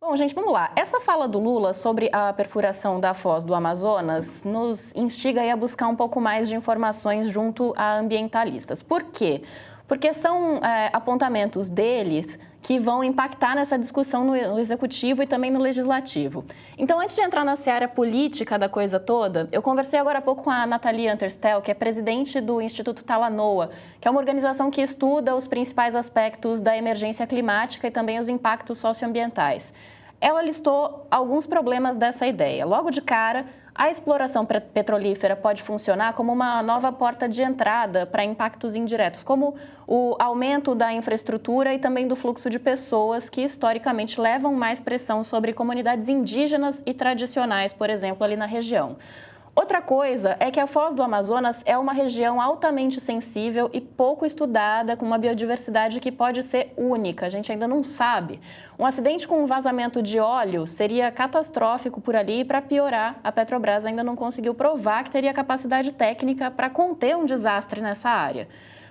Bom, gente, vamos lá. Essa fala do Lula sobre a perfuração da foz do Amazonas nos instiga aí a buscar um pouco mais de informações junto a ambientalistas. Por quê? Porque são apontamentos deles que vão impactar nessa discussão no Executivo e também no Legislativo. Então, antes de entrar na seara política da coisa toda, eu conversei agora há pouco com a Nathalie Anterstel, que é presidente do Instituto Talanoa, que é uma organização que estuda os principais aspectos da emergência climática e também os impactos socioambientais. Ela listou alguns problemas dessa ideia. Logo de cara, a exploração petrolífera pode funcionar como uma nova porta de entrada para impactos indiretos, como o aumento da infraestrutura e também do fluxo de pessoas que, historicamente, levam mais pressão sobre comunidades indígenas e tradicionais, por exemplo, ali na região. Outra coisa é que a Foz do Amazonas é uma região altamente sensível e pouco estudada, com uma biodiversidade que pode ser única, a gente ainda não sabe. Um acidente com um vazamento de óleo seria catastrófico por ali e, para piorar, a Petrobras ainda não conseguiu provar que teria capacidade técnica para conter um desastre nessa área.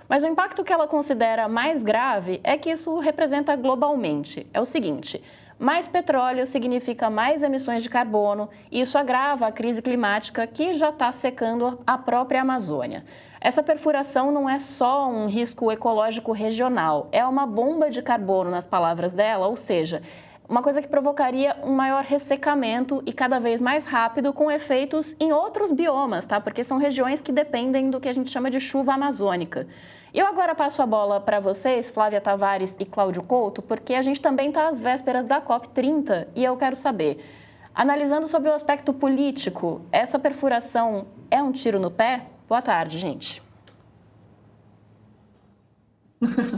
Mas o impacto que ela considera mais grave é que isso representa globalmente. É o seguinte: mais petróleo significa mais emissões de carbono e isso agrava a crise climática que já está secando a própria Amazônia. Essa perfuração não é só um risco ecológico regional, é uma bomba de carbono, nas palavras dela, ou seja, uma coisa que provocaria um maior ressecamento e cada vez mais rápido, com efeitos em outros biomas, tá? Porque são regiões que dependem do que a gente chama de chuva amazônica. E eu agora passo a bola para vocês, Flávia Tavares e Cláudio Couto, porque a gente também está às vésperas da COP30 e eu quero saber, analisando sobre o aspecto político, essa perfuração é um tiro no pé? Boa tarde, gente.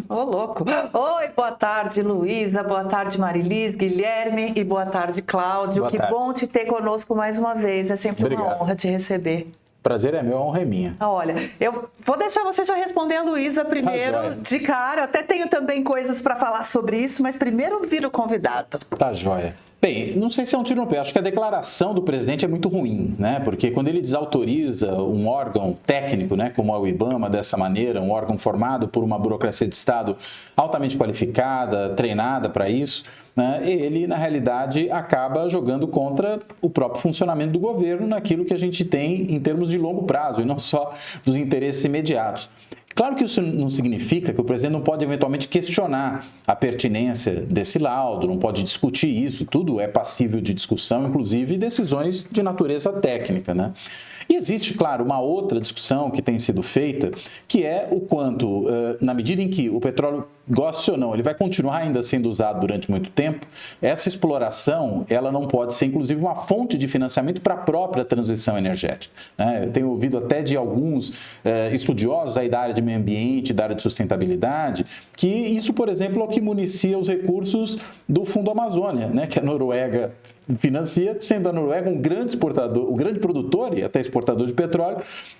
Ô, louco. Oi, boa tarde, Luísa, boa tarde, Marilis, Guilherme e boa tarde, Cláudio. Boa que tarde. Bom te ter conosco mais uma vez, é sempre Obrigado. Uma honra te receber. Prazer é meu, a honra é minha. Olha, eu vou deixar você já responder a Luísa primeiro, joia. de cara. Até tenho também coisas para falar sobre isso, mas primeiro vira o convidado. Tá joia. Bem, não sei se é um tiro no pé, acho que a declaração do presidente é muito ruim, né? Porque quando ele desautoriza um órgão técnico, né, como é o IBAMA, dessa maneira, um órgão formado por uma burocracia de Estado altamente qualificada, treinada para isso, né, ele, na realidade, acaba jogando contra o próprio funcionamento do governo naquilo que a gente tem em termos de longo prazo e não só dos interesses imediatos. Claro que isso não significa que o presidente não pode eventualmente questionar a pertinência desse laudo, não pode discutir isso, tudo é passível de discussão, inclusive decisões de natureza técnica, né? E existe, claro, uma outra discussão que tem sido feita, que é o quanto, na medida em que o petróleo, goste ou não, ele vai continuar ainda sendo usado durante muito tempo, essa exploração, ela não pode ser, inclusive, uma fonte de financiamento para a própria transição energética, né? Eu tenho ouvido até de alguns estudiosos aí da área de meio ambiente, da área de sustentabilidade, que isso, por exemplo, é o que municia os recursos do Fundo Amazônia, né? Que a Noruega financia, sendo a Noruega um grande exportador, um grande produtor e até exportador de petróleo,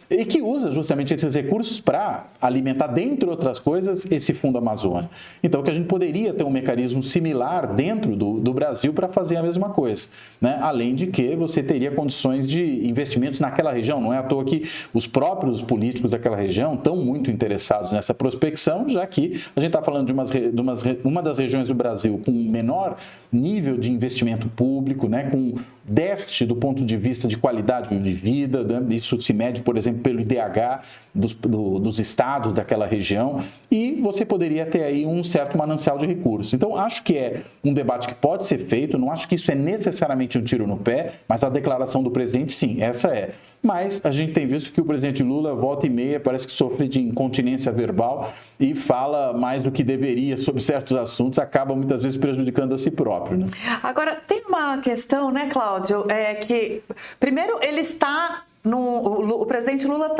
e que usa justamente esses recursos para alimentar, dentre outras coisas, esse Fundo Amazônia. Então, que a gente poderia ter um mecanismo similar dentro do Brasil para fazer a mesma coisa, né? Além de que você teria condições de investimentos naquela região. Não é à toa que os próprios políticos daquela região estão muito interessados nessa prospecção, já que a gente está falando de uma das regiões do Brasil com menor nível de investimento público, né? Com déficit do ponto de vista de qualidade de vida, né? Isso se mede, por exemplo, pelo IDH dos estados daquela região, e você poderia ter aí um certo manancial de recursos. Então, acho que é um debate que pode ser feito, não acho que isso é necessariamente um tiro no pé, mas a declaração do presidente, sim, essa é. Mas a gente tem visto que o presidente Lula, volta e meia, parece que sofre de incontinência verbal e fala mais do que deveria sobre certos assuntos, acaba muitas vezes prejudicando a si próprio, né? Agora, tem uma questão, né, Cláudio, que, primeiro, ele está... O presidente Lula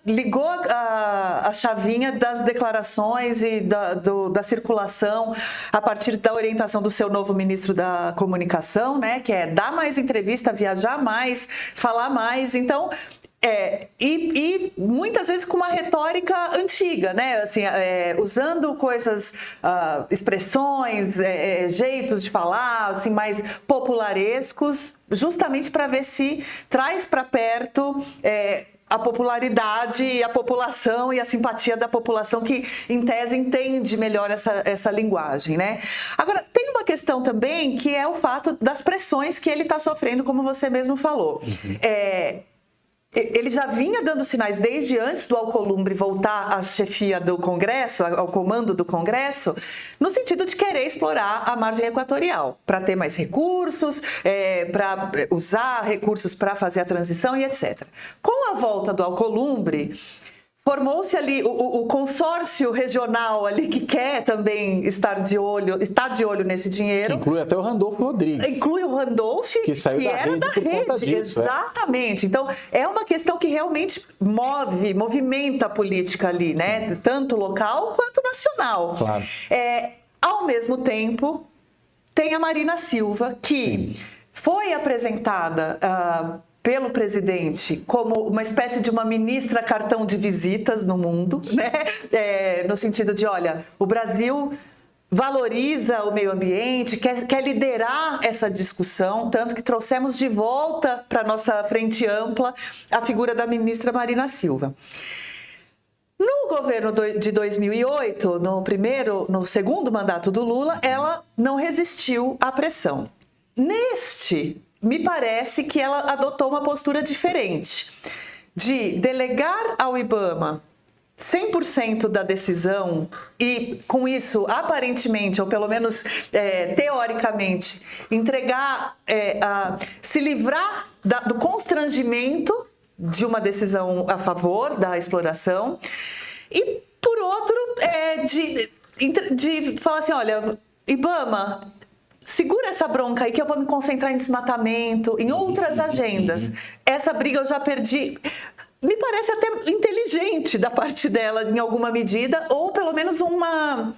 ligou a chavinha das declarações e da circulação a partir da orientação do seu novo ministro da Comunicação, né? Que é dar mais entrevista, viajar mais, falar mais. Então, e muitas vezes com uma retórica antiga, né? Assim, usando coisas, expressões, jeitos de falar, assim, mais popularescos, justamente para ver se traz para perto a popularidade e a população e a simpatia da população que, em tese, entende melhor essa linguagem, né? Agora, tem uma questão também que é o fato das pressões que ele está sofrendo, como você mesmo falou. Ele já vinha dando sinais desde antes do Alcolumbre voltar à chefia do Congresso, ao comando do Congresso, no sentido de querer explorar a margem equatorial, para ter mais recursos, para usar recursos para fazer a transição e etc. Com a volta do Alcolumbre, formou-se ali o consórcio regional ali que quer também está de olho nesse dinheiro. Que inclui até o Randolfo Rodrigues. Inclui o Randolph, que era da rede. Exatamente. Então, é uma questão que realmente movimenta a política ali, né? Sim. Tanto local quanto nacional. Claro. Ao mesmo tempo, tem a Marina Silva, que foi apresentada pelo presidente como uma espécie de uma ministra cartão de visitas no mundo, né? No sentido de, olha, o Brasil valoriza o meio ambiente, quer liderar essa discussão, tanto que trouxemos de volta para a nossa frente ampla a figura da ministra Marina Silva. No governo de 2008, no segundo mandato do Lula, ela não resistiu à pressão. Me parece que ela adotou uma postura diferente, de delegar ao IBAMA 100% da decisão e, com isso, aparentemente, ou pelo menos teoricamente, se livrar do constrangimento de uma decisão a favor da exploração e, por outro, de falar assim, olha, IBAMA, segura essa bronca aí que eu vou me concentrar em desmatamento, em outras agendas. Essa briga eu já perdi. Me parece até inteligente da parte dela, em alguma medida, ou pelo menos uma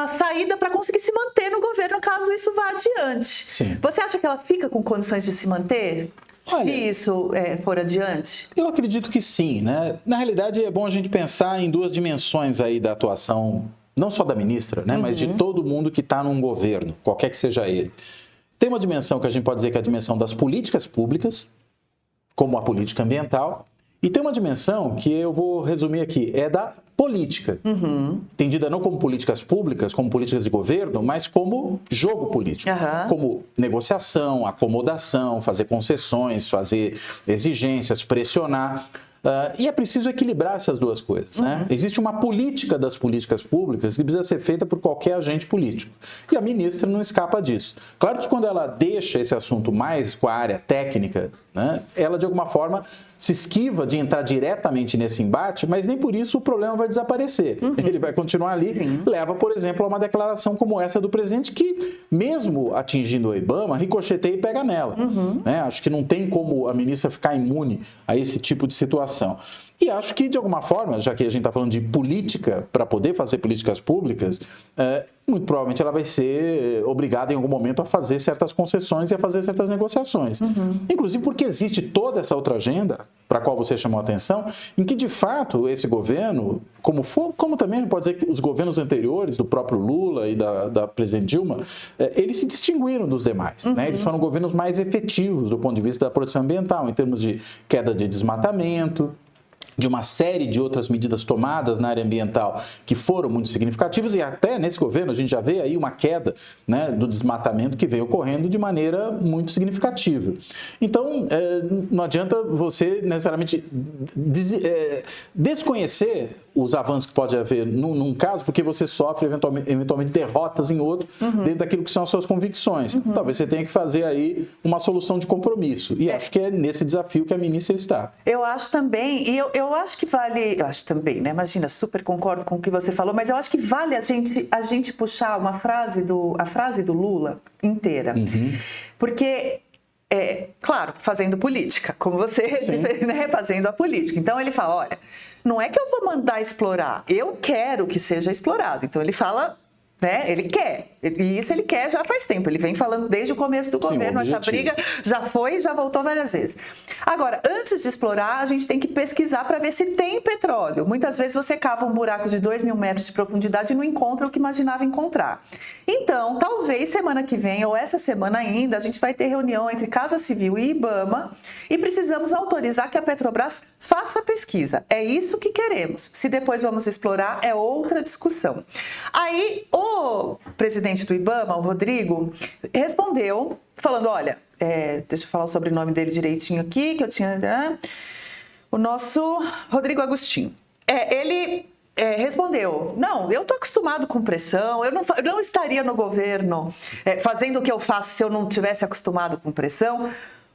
saída para conseguir se manter no governo, caso isso vá adiante. Sim. Você acha que ela fica com condições de se manter? Olha, se isso for adiante? Eu acredito que sim, né? Na realidade, é bom a gente pensar em duas dimensões aí da atuação, não só da ministra, né, mas de todo mundo que está num governo, qualquer que seja ele. Tem uma dimensão que a gente pode dizer que é a dimensão das políticas públicas, como a política ambiental, e tem uma dimensão que eu vou resumir aqui, é da política, entendida não como políticas públicas, como políticas de governo, mas como jogo político, como negociação, acomodação, fazer concessões, fazer exigências, pressionar. E é preciso equilibrar essas duas coisas, né? Existe uma política das políticas públicas que precisa ser feita por qualquer agente político. E a ministra não escapa disso. Claro que quando ela deixa esse assunto mais com a área técnica, né, ela de alguma forma se esquiva de entrar diretamente nesse embate, mas nem por isso o problema vai desaparecer. Ele vai continuar ali. Leva, por exemplo, a uma declaração como essa do presidente que, mesmo atingindo o IBAMA, ricocheteia e pega nela. Né? Acho que não tem como a ministra ficar imune a esse tipo de situação. E acho que, de alguma forma, já que a gente está falando de política, para poder fazer políticas públicas, muito provavelmente ela vai ser obrigada em algum momento a fazer certas concessões e a fazer certas negociações. Inclusive porque existe toda essa outra agenda, para a qual você chamou a atenção, em que, de fato, esse governo, como também pode dizer que os governos anteriores, do próprio Lula e da presidente Dilma, eles se distinguiram dos demais. Né? Eles foram governos mais efetivos do ponto de vista da proteção ambiental, em termos de queda de desmatamento, de uma série de outras medidas tomadas na área ambiental que foram muito significativas, e até nesse governo a gente já vê aí uma queda, né, do desmatamento que veio ocorrendo de maneira muito significativa. Então, não adianta você necessariamente desconhecer os avanços que pode haver num caso, porque você sofre eventualmente derrotas em outro, dentro daquilo que são as suas convicções. Talvez você tenha que fazer aí uma solução de compromisso. E acho que é nesse desafio que a ministra está. Eu acho também, e eu acho que vale, eu acho também, né? Imagina, super concordo com o que você falou, mas eu acho que vale a gente puxar a frase do Lula inteira. Porque, claro, fazendo política, como você, né, fazendo a política. Então ele fala, olha, não é que eu vou mandar explorar, eu quero que seja explorado. Então ele fala né? Ele quer, e isso ele quer já faz tempo, ele vem falando desde o começo do governo, essa briga já foi e já voltou várias vezes. Agora, antes de explorar, a gente tem que pesquisar para ver se tem petróleo. Muitas vezes você cava um buraco de 2.000 metros de profundidade e não encontra o que imaginava encontrar. Então, talvez semana que vem, ou essa semana ainda, a gente vai ter reunião entre Casa Civil e IBAMA e precisamos autorizar que a Petrobras faça a pesquisa. É isso que queremos. Se depois vamos explorar, é outra discussão. Aí, o presidente do IBAMA, o Rodrigo, respondeu falando, olha, deixa eu falar o sobrenome dele direitinho aqui, que eu tinha... o nosso Rodrigo Agostinho. Ele respondeu, não, eu estou acostumado com pressão, eu não estaria no governo fazendo o que eu faço se eu não tivesse acostumado com pressão,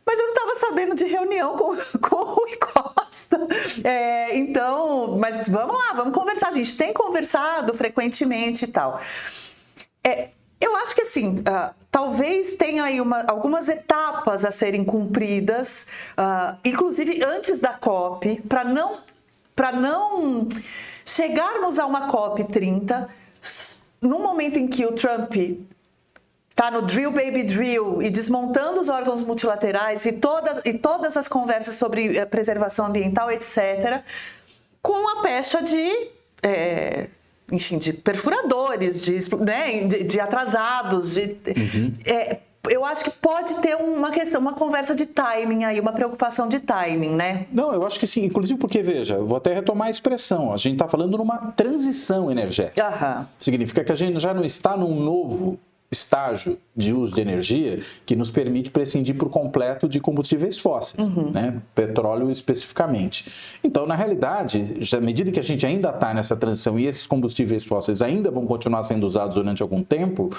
mas eu não estava sabendo de reunião com o Rui Costa. Então, mas vamos lá, vamos conversar. A gente tem conversado frequentemente e tal. Eu acho que assim, talvez tenha aí algumas etapas a serem cumpridas, inclusive antes da COP, para não chegarmos a uma COP 30, no momento em que o Trump está no drill baby drill e desmontando os órgãos multilaterais e todas as conversas sobre preservação ambiental, etc., com a pecha de perfuradores, de atrasados, eu acho que pode ter uma conversa de timing aí, uma preocupação de timing, né? Não, eu acho que sim, inclusive porque, veja, eu vou até retomar a expressão, a gente está falando numa transição energética. Significa que a gente já não está num novo estágio de uso de energia que nos permite prescindir por completo de combustíveis fósseis, né? Petróleo especificamente. Então, na realidade, à medida que a gente ainda está nessa transição e esses combustíveis fósseis ainda vão continuar sendo usados durante algum tempo,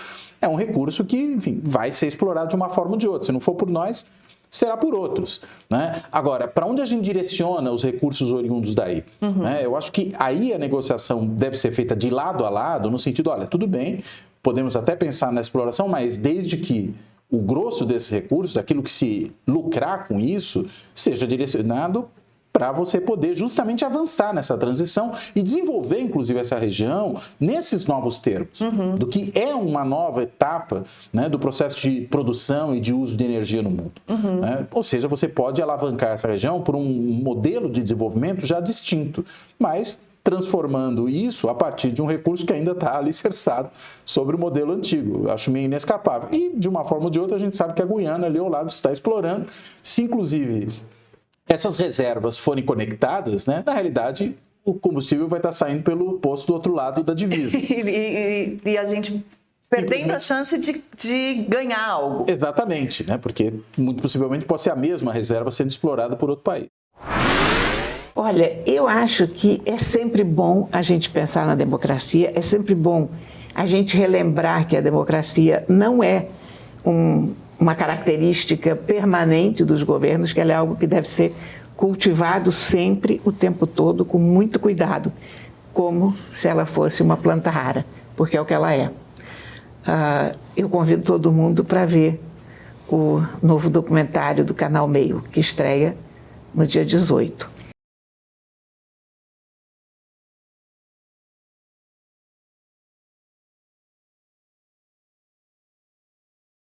é um recurso que, enfim, vai ser explorado de uma forma ou de outra. Se não for por nós, será por outros, né? Agora, para onde a gente direciona os recursos oriundos daí? Né? Eu acho que aí a negociação deve ser feita de lado a lado, no sentido, olha, tudo bem, podemos até pensar na exploração, mas desde que o grosso desses recursos, daquilo que se lucrar com isso, seja direcionado para você poder justamente avançar nessa transição e desenvolver, inclusive, essa região nesses novos termos, do que é uma nova etapa, né, do processo de produção e de uso de energia no mundo. Né? Ou seja, você pode alavancar essa região por um modelo de desenvolvimento já distinto, mas transformando isso a partir de um recurso que ainda está alicerçado sobre o modelo antigo. Eu acho meio inescapável. E, de uma forma ou de outra, a gente sabe que a Guiana, ali ao lado, está explorando. Se, inclusive, essas reservas forem conectadas, né, na realidade, o combustível vai estar saindo pelo poço do outro lado da divisa. e a gente perdendo a chance de ganhar algo. Exatamente, né, porque muito possivelmente pode ser a mesma reserva sendo explorada por outro país. Olha, eu acho que é sempre bom a gente pensar na democracia, é sempre bom a gente relembrar que a democracia não é uma característica permanente dos governos, que ela é algo que deve ser cultivado sempre, o tempo todo, com muito cuidado, como se ela fosse uma planta rara, porque é o que ela é. Eu convido todo mundo para ver o novo documentário do Canal Meio, que estreia no dia 18.